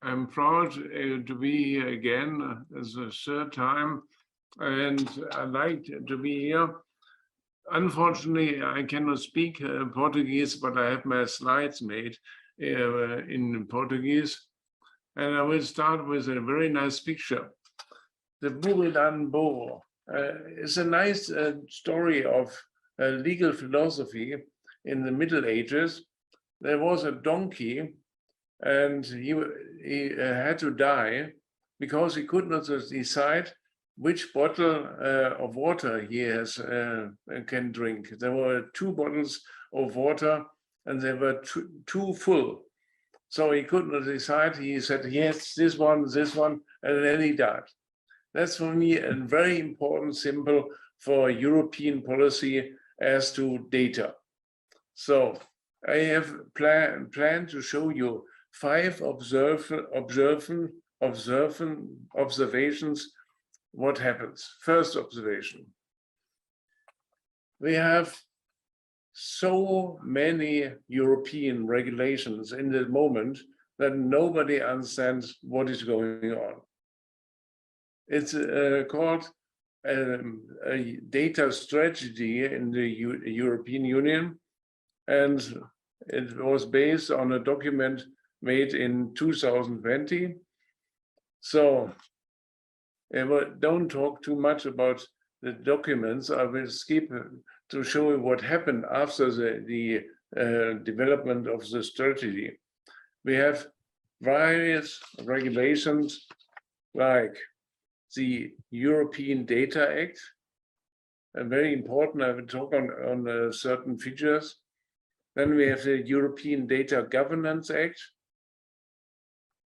I'm proud to be here again as a third time, and I like to be here. Unfortunately, I cannot speak Portuguese, but I have my slides made in Portuguese. And I will start with a very nice picture. The Buridan is a nice story of legal philosophy in the Middle Ages. There was a donkey, and he had to die because he could not decide which bottle of water he has can drink. There were 2 bottles of water, and they were too full. So he could not decide. He said, yes, this one, and then he died. That's for me a very important symbol for European policy as to data. So I have planned to show you 5 observations. What happens? First observation. We have so many European regulations in the moment that nobody understands what is going on. It's called a data strategy in the European Union, and it was based on a document made in 2020. So don't talk too much about the documents. I will skip to show you what happened after the development of the strategy. We have various regulations like the European Data Act, and very important. I will talk on certain features. Then we have the European Data Governance Act.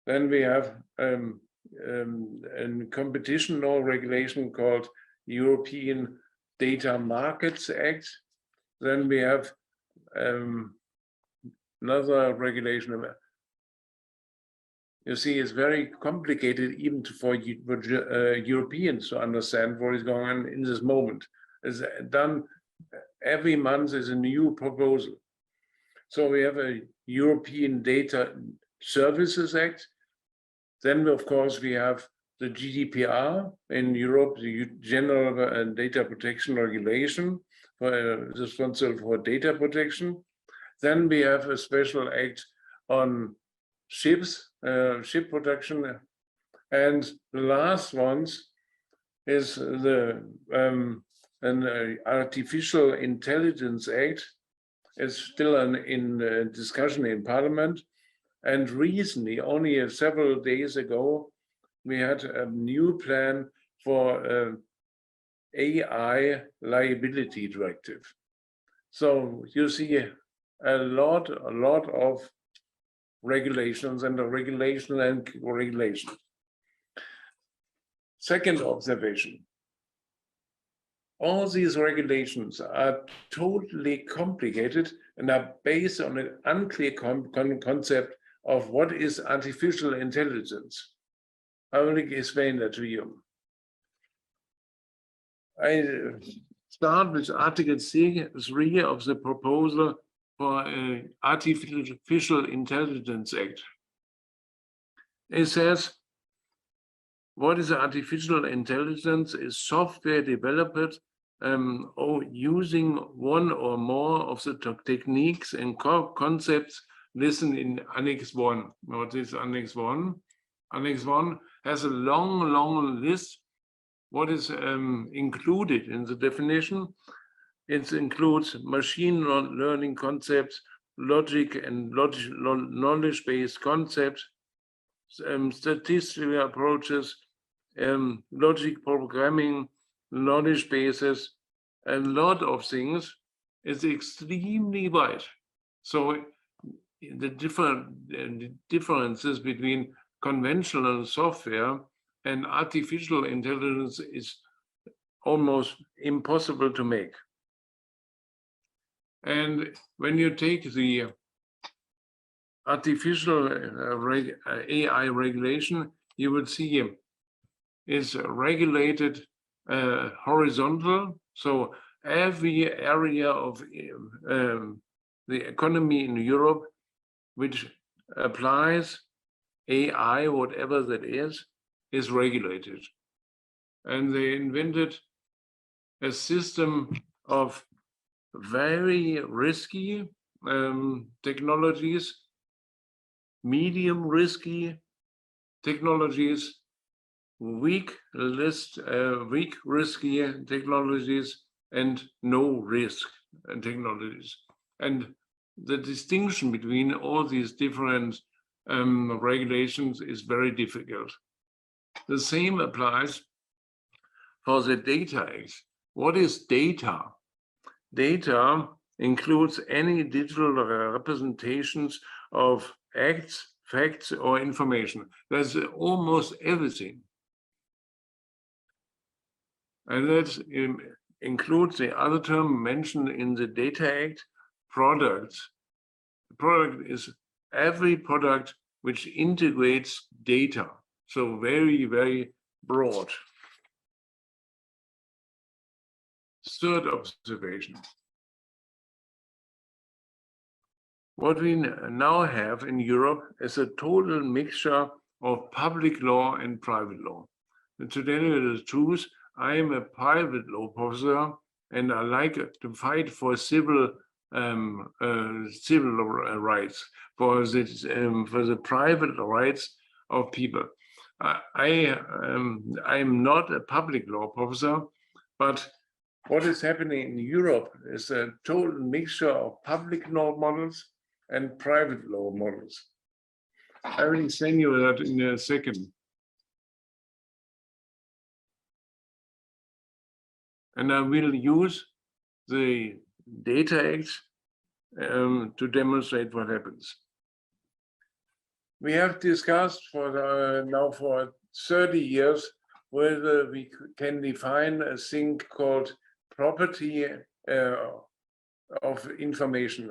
Then we have a competition law regulation called European Data Markets Act. Then we have another regulation. You see, it's very complicated even for Europeans to understand what is going on in this moment. It's done every month is a new proposal. So we have a European Data Services Act. Then, of course, we have the GDPR in Europe, the General Data Protection Regulation, responsible for data protection. Then we have a special act on ships, ship protection. And the last ones is the an Artificial Intelligence Act. It's still in discussion in Parliament. And recently, only several days ago, we had a new plan for AI liability directive. So you see a lot of regulations and regulation. Second observation. All these regulations are totally complicated and are based on an unclear concept of what is artificial intelligence. I will explain that to you. I start with Article 3 of the proposal for an Artificial Intelligence Act. It says, what is artificial intelligence? Is software developed using one or more of the techniques and concepts listed in Annex 1. What is Annex 1? Annex 1 has a long list. What is included in the definition? It includes machine learning concepts, logic and knowledge-based concepts, statistical approaches, logic programming, knowledge bases, a lot of things. Is extremely wide. So the differences between conventional software and artificial intelligence is almost impossible to make. And when you take the artificial AI regulation, you will see is regulated horizontal. So every area of the economy in Europe which applies AI, whatever that is regulated. And they invented a system of very risky technologies, medium risky technologies, weak risky technologies, and no risk technologies. And the distinction between all these different regulations is very difficult. The same applies for the Data Act. What is data? Data includes any digital representations of acts, facts, or information. That's almost everything. And that includes the other term mentioned in the Data Act, products. The product is every product which integrates data. So very, very broad. Third observation. What we now have in Europe is a total mixture of public law and private law. And to tell you the truth, I am a private law professor, and I like to fight for civil rights, for the private rights of people. I'm not a public law professor, but what is happening in Europe is a total mixture of public law models and private law models. I will send you that in a second. And I will use the Data Act to demonstrate what happens. We have discussed now for 30 years whether we can define a thing called property of information,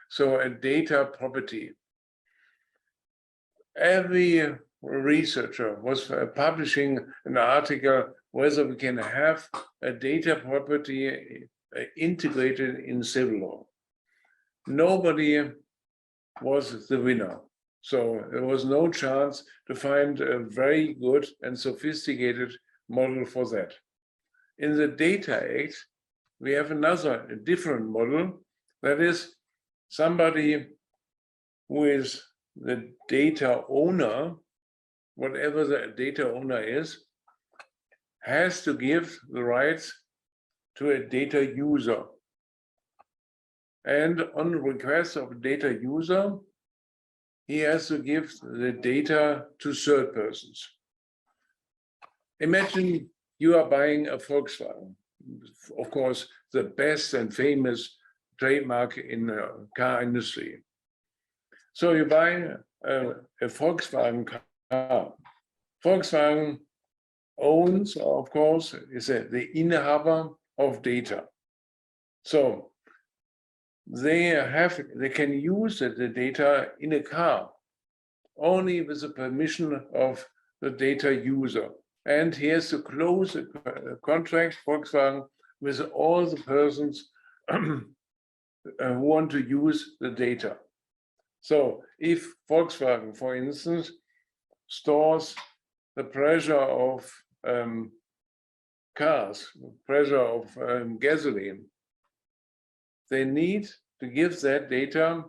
so a data property. Every researcher was publishing an article whether we can have a data property integrated in civil law. Nobody was the winner. So there was no chance to find a very good and sophisticated model for that. In the Data Act, we have a different model. That is, somebody who is the data owner, whatever the data owner is, has to give the rights to a data user. And on request of a data user, he has to give the data to third persons. Imagine you are buying a Volkswagen, of course, the best and famous trademark in the car industry. So you buy a Volkswagen car. Volkswagen owns, of course, is the Inhaber of data. So they can use the data in a car only with the permission of the data user. And he has to close a contract, Volkswagen, with all the persons who want to use the data. So if Volkswagen, for instance, stores the pressure of cars, pressure of gasoline, they need to give that data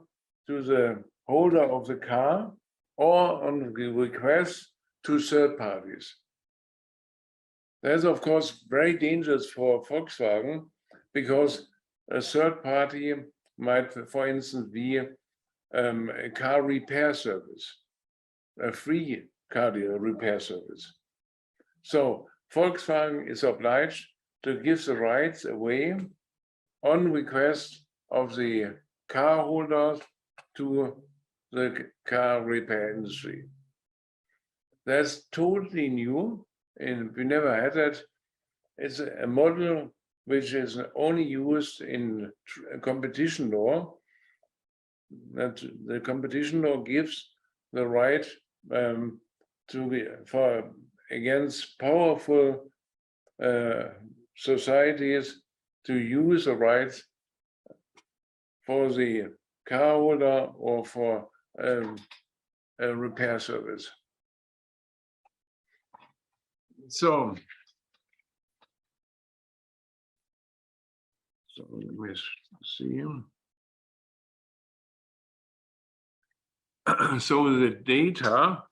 to the holder of the car or on request to third parties. That's, of course, very dangerous for Volkswagen because a third party might, for instance, be a car repair service, a free car repair service. So Volkswagen is obliged to give the rights away on request of the car holders to the car repair industry. That's totally new, and we never had that. It's a model which is only used in competition law. That the competition law gives the right against powerful societies to use the rights for the car holder or for repair service. So let me see. So the data,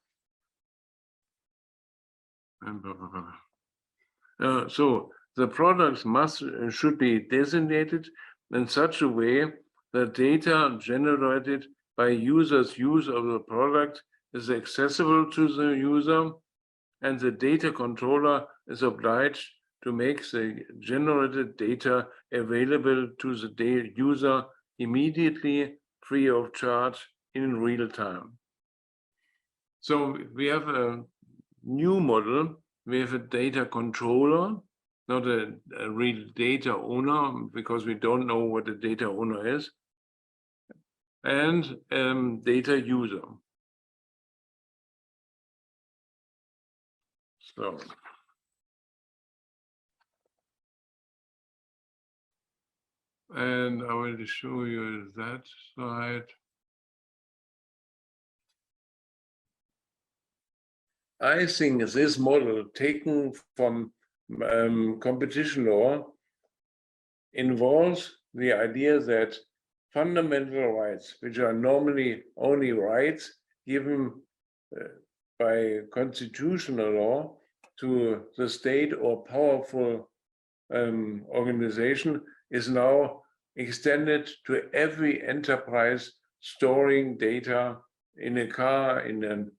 so the products should be designated in such a way that data generated by users' use of the product is accessible to the user, and the data controller is obliged to make the generated data available to the user immediately, free of charge, in real time. So we have a new model. We have a data controller, not a real data owner, because we don't know what the data owner is, and data user. So and I will show you that slide. I think this model, taken from competition law, involves the idea that fundamental rights, which are normally only rights given by constitutional law to the state or powerful organization, is now extended to every enterprise storing data in a car, in an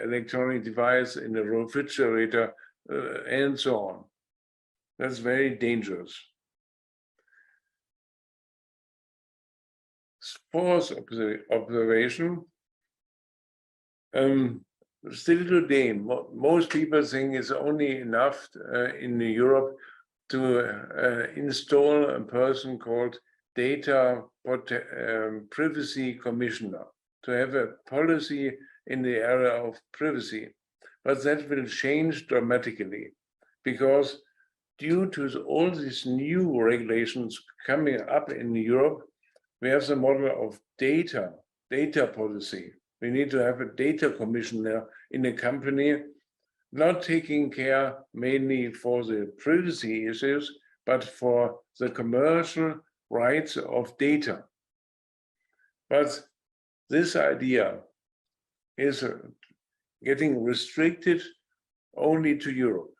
electronic device, in a refrigerator, and so on. That's very dangerous. Fourth observation, still today, most people think it's only enough in Europe to install a person called Data Privacy Commissioner, to have a policy in the area of privacy. But that will change dramatically, because due to all these new regulations coming up in Europe, we have the model of data policy. We need to have a data commissioner in a company, not taking care mainly for the privacy issues, but for the commercial rights of data. But this idea is getting restricted only to Europe,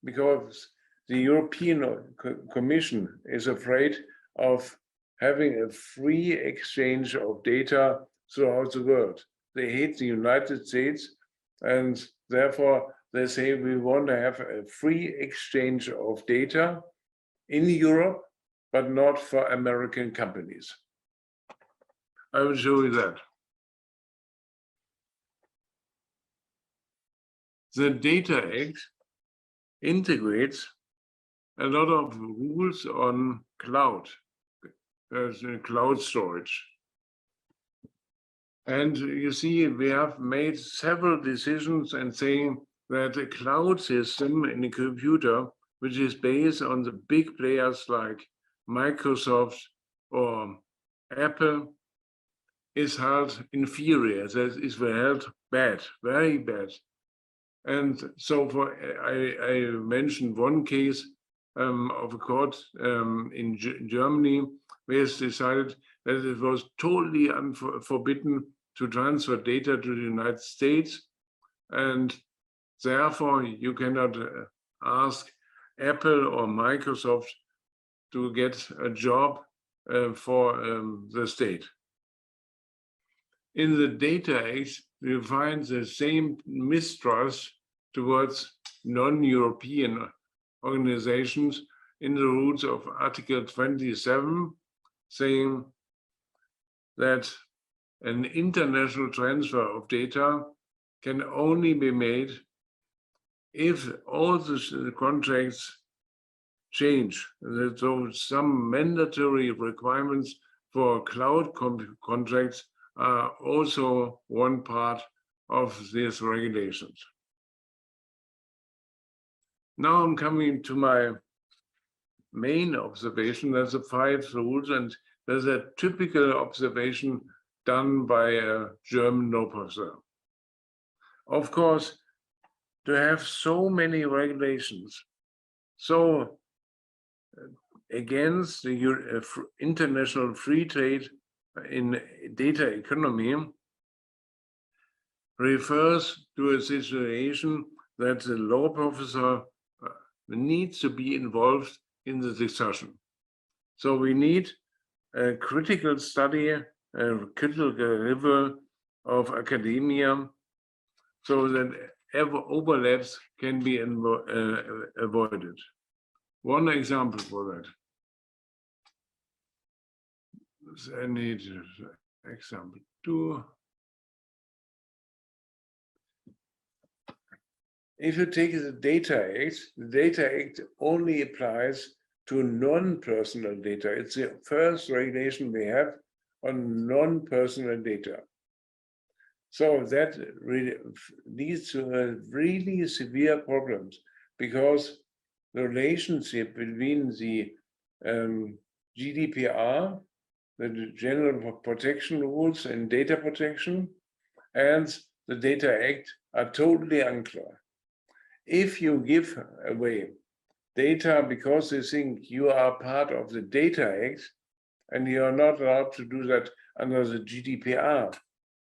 because the European Commission is afraid of having a free exchange of data throughout the world. They hate the United States, and therefore they say we want to have a free exchange of data in Europe, but not for American companies. I will show you that. The Data Act integrates a lot of rules on cloud storage. And you see, we have made several decisions and saying that a cloud system in a computer, which is based on the big players like Microsoft or Apple, is held inferior, that is held bad, very bad. And so I mentioned one case of a court in Germany, where it's decided that it was totally forbidden to transfer data to the United States. And therefore, you cannot ask Apple or Microsoft to get a job for the state. In the Data Act, we find the same mistrust towards non-European organizations in the rules of Article 27, saying that an international transfer of data can only be made if all the contracts change. So some mandatory requirements for cloud contracts are also one part of these regulations. Now I'm coming to my main observation. There's the 5 rules, and there's a typical observation done by a German law professor. Of course, to have so many regulations, so against the international free trade in data economy refers to a situation that the law professor needs to be involved in the discussion. So we need a critical study, a critical review of academia, so that overlaps can be avoided. One example for that. I need example 2. If you take the Data Act only applies to non-personal data. It's the first regulation we have on non-personal data. So that really leads to really severe problems, because the relationship between the GDPR, the General Protection Rules and data protection, and the Data Act are totally unclear. If you give away data because you think you are part of the Data Act, and you are not allowed to do that under the GDPR,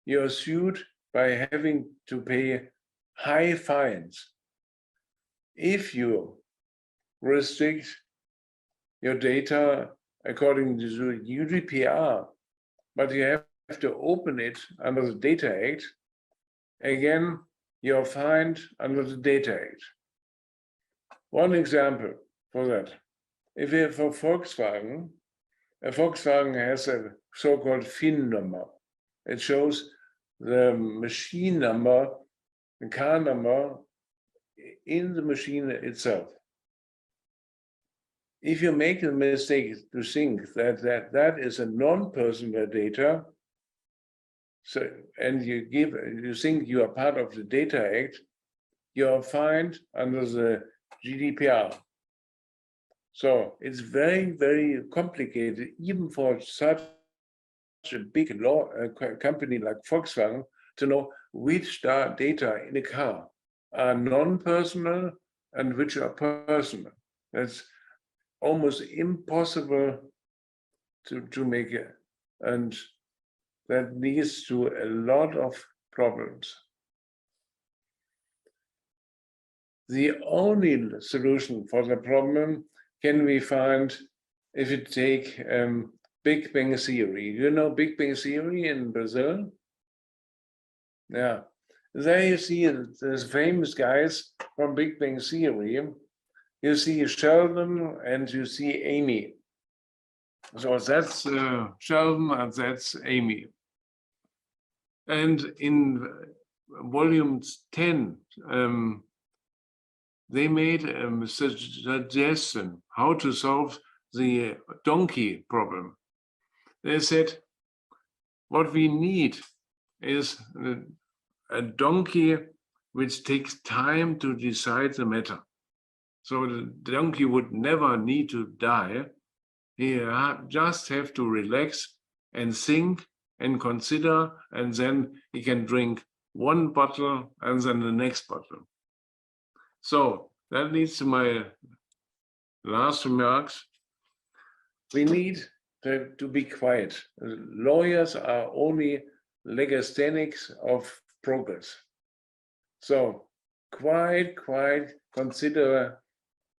you are sued by having to pay high fines. If you restrict your data according to the GDPR, but you have to open it under the Data Act, again, you're fined under the Data Act. One example for that, if you have for Volkswagen has a so-called VIN number. It shows the machine number, the car number in the machine itself. If you make a mistake to think that is a non-personal data, so and you think you are part of the Data Act, you are fined under the GDPR. So it's very, very complicated, even for such a big law company like Volkswagen, to know which data in a car are non-personal and which are personal. That's almost impossible to make it, and that leads to a lot of problems. The only solution for the problem can we find if you take Big Bang Theory. You know Big Bang Theory in Brazil? Yeah. There you see those famous guys from Big Bang Theory. You see Sheldon and you see Amy. So that's Sheldon and that's Amy. And in volume 10, they made a suggestion how to solve the donkey problem. They said, what we need is a donkey which takes time to decide the matter. So the donkey would never need to die. He just have to relax and think and consider, and then he can drink one bottle and then the next bottle. So that leads to my last remarks. We need to be quiet. Lawyers are only legasthenics of progress. So quiet, consider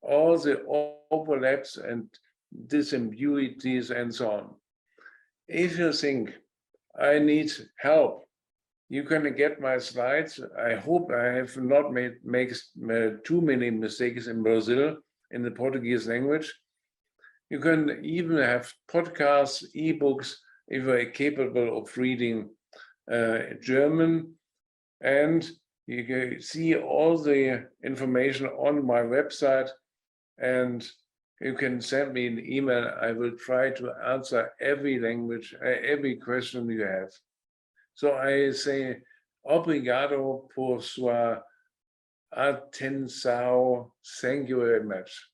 all the overlaps and disambiguities and so on. If you think I need help, you can get my slides. I hope I have not made too many mistakes in Brazil in the Portuguese language. You can even have podcasts, ebooks, if you're capable of reading German. And you can see all the information on my website, and you can send me an email. I will try to answer every language, every question you have. So I say, obrigado por sua atenção. Thank you very much.